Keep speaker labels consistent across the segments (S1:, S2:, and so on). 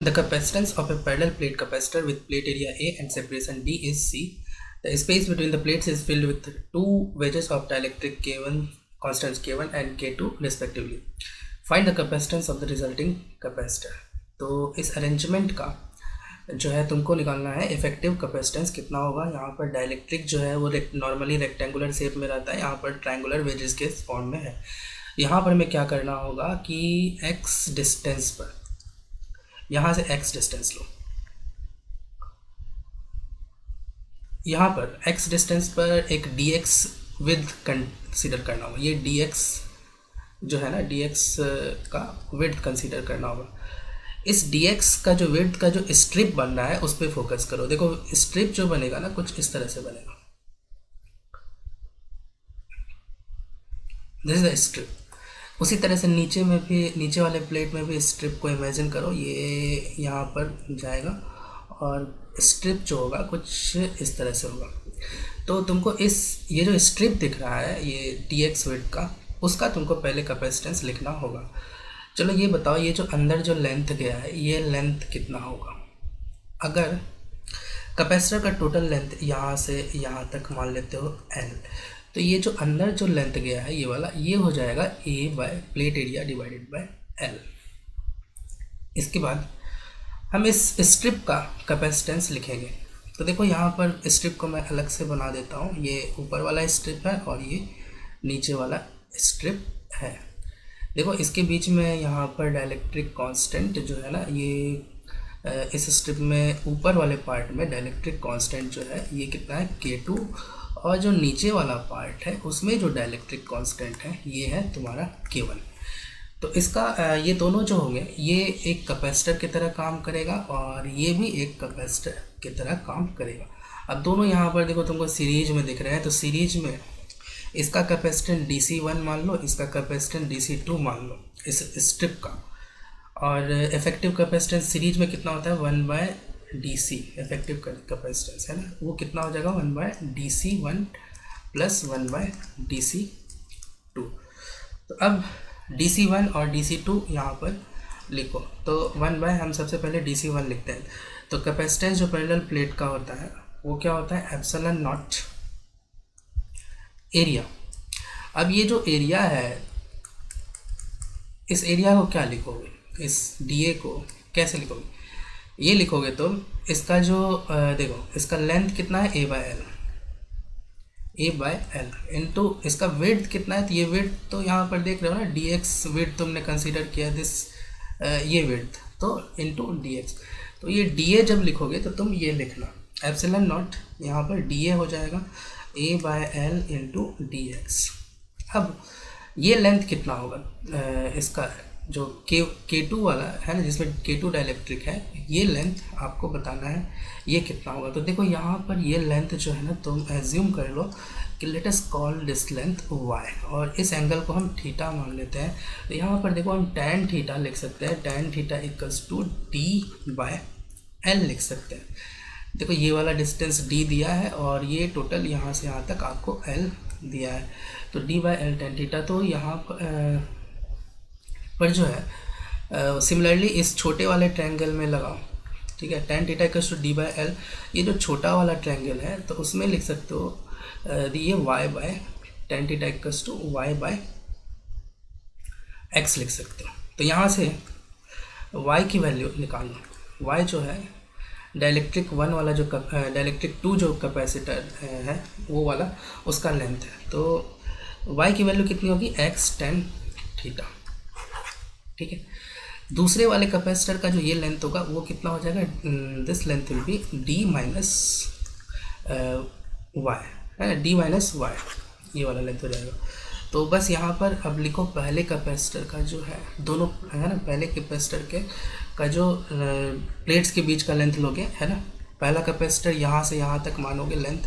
S1: The capacitance of a parallel plate capacitor with plate area A and separation D is C. The space between the plates is filled with two wedges of dielectric K1, constants K1 and K2 respectively. Find the capacitance of the resulting capacitor. तो इस arrangement का जो है तुमको निकालना है effective capacitance कितना होगा। यहाँ पर डाइलेक्ट्रिक जो है वो नॉर्मली रेक्टेंगुलर शेप में रहता है, यहाँ पर ट्रायंगुलर वेजेस के फॉर्म में है। यहाँ पर हमें क्या करना होगा कि x डिस्टेंस पर, यहाँ से x डिस्टेंस लो, यहाँ पर x डिस्टेंस पर एक dx विड्थ कंसीडर करना होगा। ये dx जो है ना, dx का विड्थ कंसीडर करना होगा। इस dx का जो विड्थ का जो स्ट्रिप बन रहा है उस पर फोकस करो। देखो स्ट्रिप जो बनेगा ना कुछ इस तरह से बनेगा, दिस इज द स्ट्रिप। उसी तरह से नीचे में भी, नीचे वाले प्लेट में भी स्ट्रिप को इमेजिन करो, ये यहाँ पर जाएगा और स्ट्रिप जो होगा कुछ इस तरह से होगा। तो तुमको ये जो स्ट्रिप दिख रहा है ये dx विड्थ का, उसका तुमको पहले कैपेसिटेंस लिखना होगा। चलो ये बताओ, ये जो अंदर जो लेंथ गया है ये लेंथ कितना होगा। अगर कैपेसिटर का टोटल लेंथ यहाँ से यहाँ तक मान लेते हो L, तो ये जो अंदर जो लेंथ गया है ये वाला, ये हो जाएगा A by plate area divided by L। इसके बाद हम इस स्ट्रिप का कैपेसिटेंस लिखेंगे। तो देखो यहाँ पर स्ट्रिप को मैं अलग से बना देता हूँ, ये ऊपर वाला स्ट्रिप है और ये नीचे वाला स्ट्रिप है। देखो इसके बीच में यहाँ पर डाइलेक्ट्रिक कांस्टेंट जो है ना, ये इस स्ट्रिप में ऊपर वाले पार्ट में डाइलेक्ट्रिक कांस्टेंट जो है ये कितना है K2, और जो नीचे वाला पार्ट है उसमें जो डाइलेक्ट्रिक कांस्टेंट है ये है तुम्हारा K1। तो इसका ये दोनों जो होंगे ये एक कैपेसिटर की तरह काम करेगा और ये भी एक कैपेसिटर की तरह काम करेगा। अब दोनों यहाँ पर देखो तुमको सीरीज में दिख रहे हैं, तो सीरीज में इसका कैपेसिटेंस DC1 मान लो, इसका कैपेसिटेंस DC2 मान लो इस स्ट्रिप का। और इफेक्टिव कैपेसिटेंस सीरीज में कितना होता है 1/DC, इफेक्टिव कैपेसिटेंस है ना, वो कितना हो जाएगा 1/DC1 प्लस 1/DC2। तो अब DC1 और DC2 यहाँ पर लिखो, तो 1/ हम सबसे पहले DC1 लिखते हैं। तो कैपेसिटेंस जो पैरेलल प्लेट का होता है वो क्या होता है एप्सिलॉन नॉट एरिया। अब ये जो एरिया है, इस एरिया को क्या लिखोगे, इस DA को कैसे लिखोगे, ये लिखोगे तो इसका जो देखो इसका लेंथ कितना है A बाय एल इंटू इसका विड्थ कितना है, तो ये विड्थ तो यहाँ पर देख रहे हो ना, dx विड्थ तुमने कंसीडर किया दिस, ये विड्थ तो इंटू dx। तो ये DA जब लिखोगे तो तुम ये लिखना एप्सिलॉन नॉट, यहाँ पर DA हो जाएगा A by L into dx। अब ये लेंथ कितना होगा इसका जो K2 वाला है ना, जिसमें K2 डाइलेक्ट्रिक है, ये लेंथ आपको बताना है ये कितना होगा। तो देखो यहाँ पर ये लेंथ जो है ना, तुम एज्यूम कर लो कि let us call this length y और इस एंगल को हम थीटा मान लेते हैं। तो यहाँ पर देखो हम tan थीटा लिख सकते हैं, tan theta equals to d by L लिख सकते हैं। देखो ये वाला डिस्टेंस d दिया है और ये टोटल यहाँ से यहाँ तक आपको l दिया है, तो d by L tan theta. तो यहाँ पर जो है सिमिलरली इस छोटे वाले ट्रायंगल में लगाओ, ठीक है, tan theta equals to d by L. ये जो छोटा वाला ट्रायंगल है तो उसमें लिख सकते हो ये y by tan theta equals to y by x लिख सकते हो। तो यहाँ से y की वैल्यू निकालना, y जो है डाइलेक्ट्रिक 1 वाला जो डाइलेक्ट्रिक 2 जो कैपेसिटर है वो वाला उसका लेंथ है, तो y की वैल्यू कितनी होगी x tan थीटा, ठीक है। दूसरे वाले कैपेसिटर का जो ये लेंथ होगा वो कितना हो जाएगा, this length will be d minus y, है ना, d माइनस वाई, ये वाला लेंथ हो जाएगा। तो बस यहाँ पर अब लिखो पहले कैपेसिटर का जो है, दोनों है ना, पहले कैपेसिटर के का जो प्लेट्स के बीच का लेंथ लोगे, है ना, पहला कैपेसिटर यहाँ से यहाँ तक मानोगे लेंथ,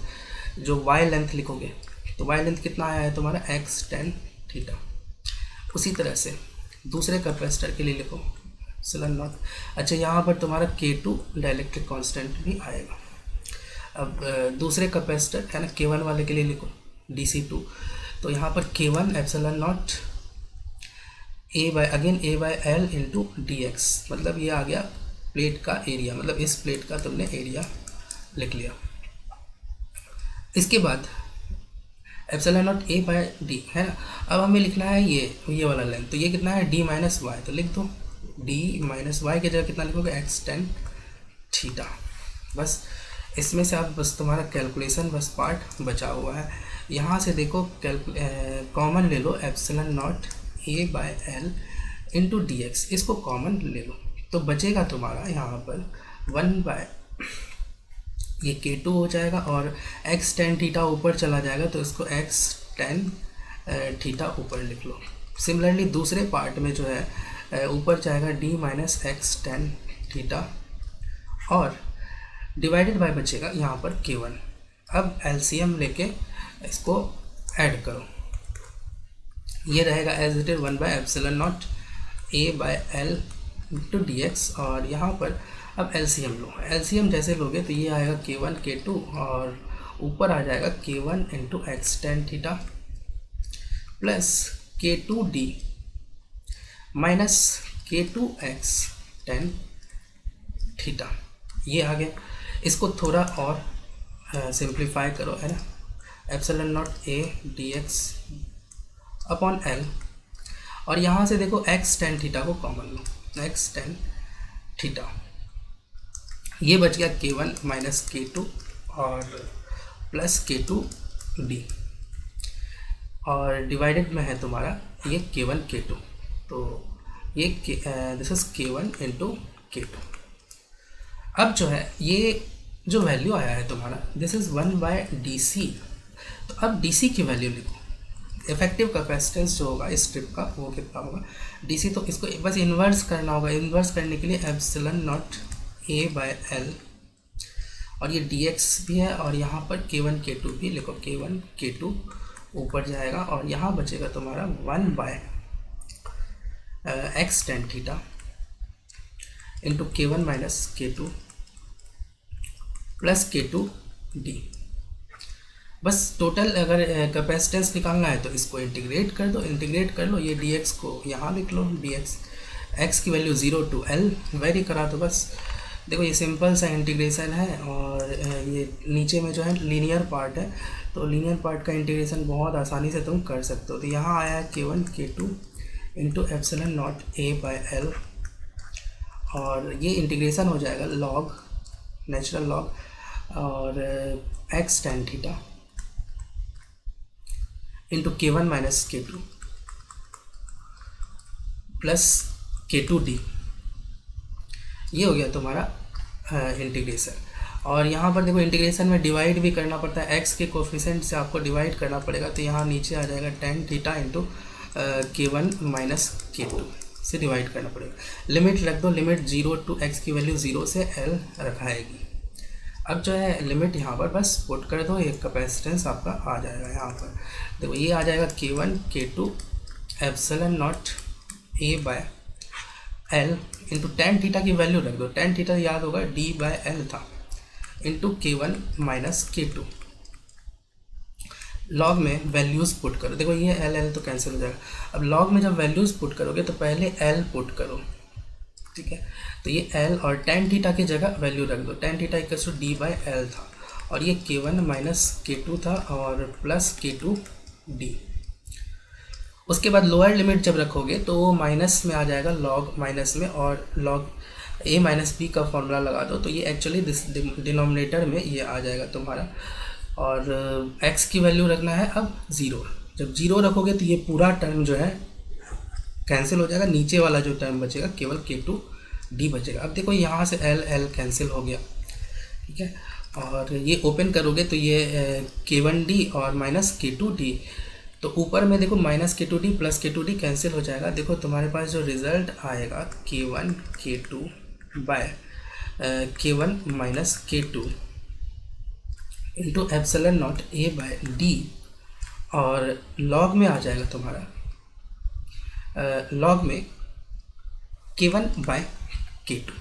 S1: जो y लेंथ लिखोगे तो y लेंथ कितना आया है तुम्हारा x tan थीटा। उसी तरह से दूसरे कैपेसिटर के लिए लिखो एप्सिलॉन नॉट। अच्छा यहाँ पर तुम्हारा K2 डाइलेक्ट्रिक कांस्टेंट भी आएगा। अब दूसरे कैपेसिटर है ना K1 वाले के लिए लिखो DC2, तो यहाँ पर K1 epsilon not A by L into D x, मतलब ये आ गया प्लेट का एरिया, मतलब इस प्लेट का तुमने एरिया लिख लिया। इसके बाद epsilon naught A by D है ना। अब हमें लिखना है ये वाला लेंथ, तो ये कितना है डी माइनस वाई, तो लिख दो डी माइनस वाई की जगह कितना लिखोगे एक्स टेन थीटा। बस इसमें से आप बस तुम्हारा कैलकुलेशन बस पार्ट बचा हुआ है। यहाँ से देखो कॉमन ले लो epsilon naught A by L into D X, इसको कॉमन ले लो तो बचेगा तुम्हारा यहाँ पर 1 ये K2 हो जाएगा और x tan थीटा ऊपर चला जाएगा तो इसको x tan थीटा ऊपर लिख लो। सिमिलरली दूसरे पार्ट में जो है ऊपर जाएगा d minus x tan theta और डिवाइडेड बाय बचेगा यहाँ पर K1। अब LCM लेके इसको ऐड करो, ये रहेगा as it is 1/ε0 a by L into D X. और यहाँ पर अब LCM लो, LCM जैसे लोगे तो ये आएगा K1 K2 और ऊपर आ जाएगा K1 into x tan theta plus K2D minus K2x tan theta, ये आ गया। इसको थोड़ा और सिंप्लीफाई करो है ना, epsilon naught A D x upon L और यहाँ से देखो x टेन थीटा को कॉमन लो, x टेन थीटा, ये बच गया K1 माइनस K2 और प्लस K2D और डिवाइडेड में है तुम्हारा ये K1 K2, तो ये this is K1 into K2। अब जो है ये जो वैल्यू आया है तुम्हारा दिस इज़ 1/DC, तो अब DC की वैल्यू लिखो। इफेक्टिव कैपेसिटेंस जो होगा इस स्ट्रिप का वो कितना होगा DC, तो इसको बस इन्वर्स करना होगा। इन्वर्स करने के लिए epsilon naught A by L और ये dx भी है और यहाँ पर K1 K2 भी लिखो, K1 K2 ऊपर जाएगा और यहाँ बचेगा तुम्हारा 1/x tan theta into K1 minus K2 plus K2D। बस टोटल अगर कैपेसिटेंस निकालना है तो इसको इंटीग्रेट कर दो, इंटीग्रेट कर लो, ये dx को यहाँ लिख लो, dx x की वैल्यू 0 to L वेरी करा दो। बस देखो ये सिंपल सा इंटीग्रेशन है और ये नीचे में जो है लीनियर पार्ट है, तो लीनियर पार्ट का इंटीग्रेशन बहुत आसानी से तुम कर सकते हो। तो यहाँ आया है K1 K2 into epsilon naught A by L और ये इंटीग्रेशन हो जाएगा लॉग, नेचुरल लॉग और x tan theta into K1 minus K2 plus K2D, ये हो गया तुम्हारा इंटीग्रेशन। और यहाँ पर देखो इंटीग्रेशन में डिवाइड भी करना पड़ता है, x के कोफिशिएंट से आपको डिवाइड करना पड़ेगा, तो यहाँ नीचे आ जाएगा tan theta into K1 minus K2 से डिवाइड करना पड़ेगा। लिमिट रख दो, लिमिट 0 to x की वैल्यू 0 से L रखाएगी। अब जो है लिमिट यहाँ पर बस पुट कर दो, एक कैपेसिटेंस आपका आ जाएगा। यहाँ पर देखो ये आ जाएगा K1 K2 epsilon naught A by L into tan theta की वैल्यू रख दो, टेन थीटा याद होगा D बाय एल था, into K1 minus K2। Log में वैल्यूज़ पुट करो, देखो ये L तो कैंसिल हो जाएगा। अब लॉग में जब वैल्यूज़ पुट करोगे तो पहले L पुट करो, ठीक है, तो ये L और टेन थीटा की जगह वैल्यू रख दो, tan theta equals to D by L था और ये K1 माइनस K2 था और प्लस K2D। उसके बाद लोअर लिमिट जब रखोगे तो वो माइनस में आ जाएगा, लॉग माइनस में, और लॉग a माइनस बी का फॉर्मूला लगा दो तो ये एक्चुअली डिनोमिनेटर में ये आ जाएगा तुम्हारा। और x की वैल्यू रखना है अब 0, जब 0 रखोगे तो ये पूरा टर्म जो है कैंसिल हो जाएगा, नीचे वाला जो टर्म बचेगा केवल K2D बचेगा। अब देखो यहाँ से L कैंसिल हो गया, ठीक है, और ये ओपन करोगे तो ये K1D और माइनस K2D, तो ऊपर में देखो minus K2D plus K2D cancel हो जाएगा। देखो तुम्हारे पास जो रिज़ल्ट आएगा K1 K2 by K1 minus K2 into epsilon naught A by D और लॉग में आ जाएगा तुम्हारा लॉग में K1 बाय K2।